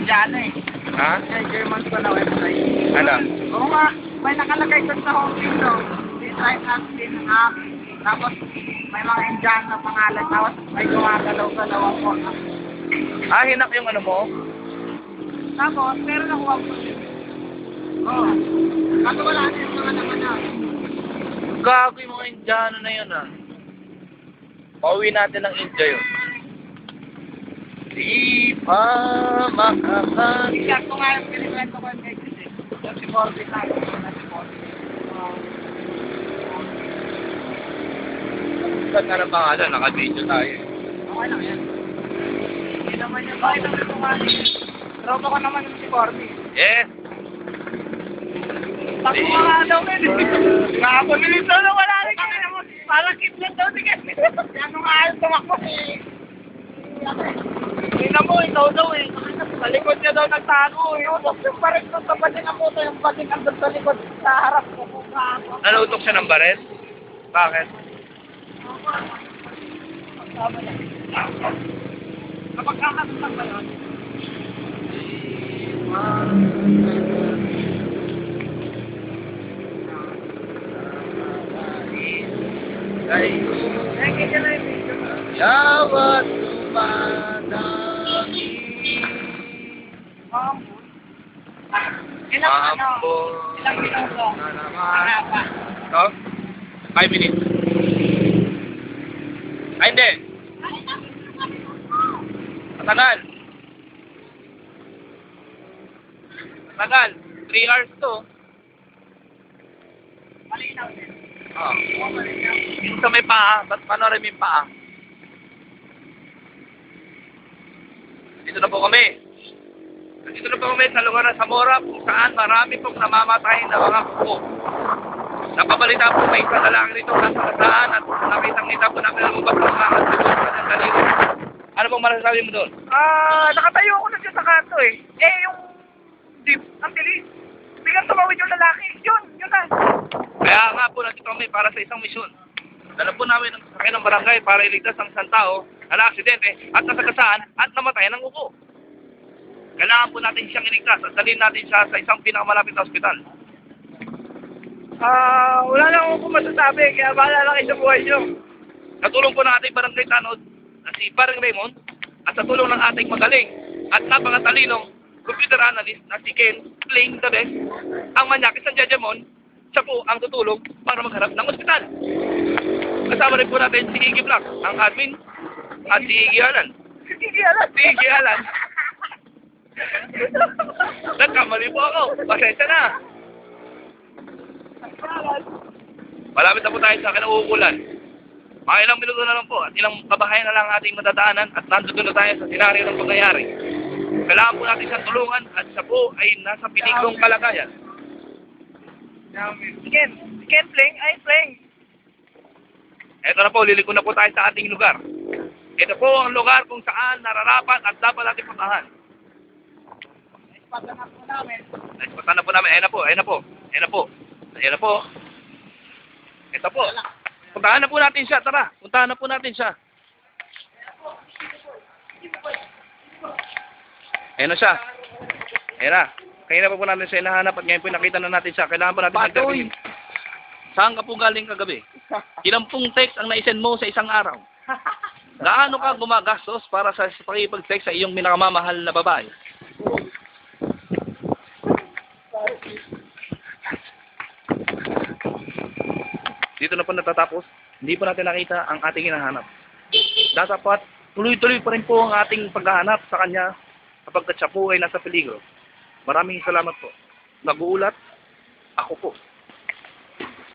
Indiana eh. Ha? May German pa na website. Ano? Oo nga, may nakalagay doon sa homepage no. This right has been hacked. Tapos may mga Indian na pangalan. Tapos may gumagalaw-galaw ang phone. Ah, hinak yung ano mo? Tapos, pero nakuha ko din. Oo. Kaso wala na yung mga naman na. Gago yung mga Indiano na yun ah. Pauwi natin ng India yun. Di pa makakalimutan. Iyak ko nga yung pinikwento ko yung exit eh. Yung si Corbin na yun. Si Corbin. Saan nga ng pangalan? Naka-video tayo eh. Okay lang yan. Hindi naman yung bakit ang kumali. Tropa ko naman yung si Corbin. Yes! Tako ka nga daw men. Nakapamilis daw na wala rin kami naman. Parang kidlat daw si Kevin. Ano nga ayaw tumakbo eh. Tingnan mo, ikaw daw eh. Sa likod niya daw nagtago eh. Yung parang doon sa pating ang puto, yung pating ang doon sa likod sa harap ko. Nalutok siya ng baril? Bakit? Kapag kakasang ba yun? Ay, Kaya na yung video. yawat tumadami. Ilang ano? Ambon Ilang minuto? na naman. Haba. No? 5 minutes. Ay, hindi. Matagal. Matagal. 3 hours to. Malinaw din. Oh. Yung sa may paa. Ba't panorin yung paa? Dito na po kami. Dito na po kami sa lugar ng Zamora kung saan marami pong namamatay na mga kuko. Napabalita po may isa na lang rito sa kasaan at nakitang-kita po namin ang mga pagkakas dito sa kanyang daliri. Ano pong masasabi mo doon? Nakatayo ako na siya sa kanto eh. Eh, yung jeep, ang bilis. Biglang tumawid yung lalaki. Yun na. Kaya nga po nandito kami para sa isang misyon. Dala po namin ang sakay ng barangay para iligtas ang isang tao na na-aksidente at nasagasaan at namatay ng uko. Kailangan po natin siyang iligtas at dalhin natin siya sa isang pinakamalapit na ospital. Wala lang ako masasabi. Kaya bahala lang kayo sa buhay nyo. Sa tulong po ng ating barangay tanod na si Barang Raymond at sa tulong ng ating magaling at napakatalinong computer analyst na si Ken Playing the Best, ang manyakis ng Jajamon, siya po ang tutulong para magharap ng ospital. Kasama rin po natin si Iggy Black, ang admin, at si Iggy Alan. Hindi alam. Si Iggy Alan. Nagkamali po ako. Pasensya na. Malapit na po tayo sa kinauukulan. Mga ilang minuto na lang po at ilang kabahayan na lang ating madadaanan at nandito na tayo sa senaryo ng pangyayari. Kailangan po natin siyang tulungan at siya po ay nasa piniglong kalagayan. Ken playing. Ito na po, liliko na po tayo sa ating lugar. Ito po ang lugar kung saan nararapat at dapat natin puntahan. Naispatan na po namin. Naispatan na po namin. Ayan na po, ayan na po. Ayan na po. Ayan na po. Ito po. Puntahan na po natin siya. Tara, puntahan na po natin siya. Ayan na siya. Ayan na. Kanina pa po natin siya hinahanap at ngayon po nakita na natin siya. Kailangan po natin mag-interview. Saan ka po galing kagabi? Ilang pong text ang naisend mo sa isang araw? Gaano ka gumagastos para sa pakipag-text sa iyong pinakamamahal na babae? Dito na po natatapos. Hindi po natin nakita ang ating hinahanap. Dapat tuloy-tuloy pa rin po ang ating paghahanap sa kanya kapag siya po ay nasa peligro. Maraming salamat po. Nag-uulat, ako po.